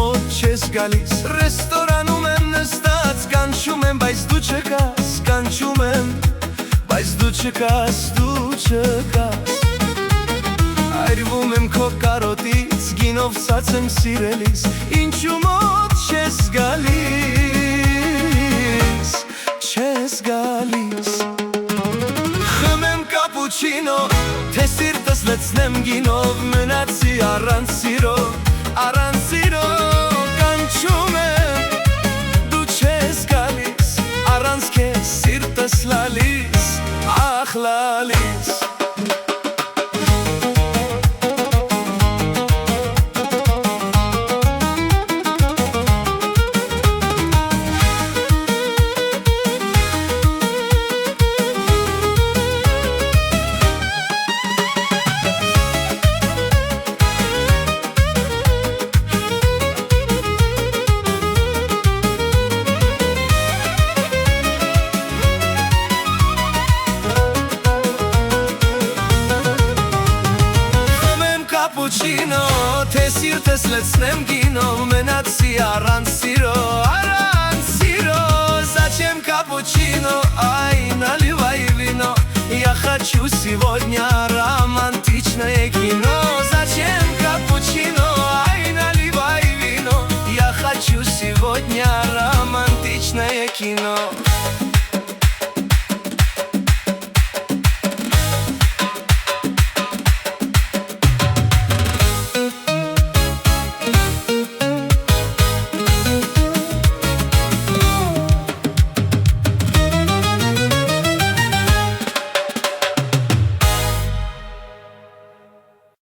մոտ չես գալիս Ռեստորանում եմ նստած կանչում եմ, բայց դու չկաս Կանչում եմ, բայց դու չկաս, դու չկաս Այրվում եմ քո կարոտից, գինով սաց եմ սիրելիս Ինչու մոտ չես գալիս, չես գալիս Խմեմ կապուչինո, թե սիրտս լցնեմ գինով Մնացի առանց սիրո, առանց սիրո Կանչում եմ, դու չես գալիս Առանց քեզ սիրտս լալիս, ախ լալիս Կապուչինո, թե սիրտս լցնեմ գինով Մնացի առանց սիրո, առանց սիրո Зачем капучино, ай, наливай вино Я хочу сегодня романтичное кино Зачем капучино, ай, наливай вино Я хочу сегодня романтичное кино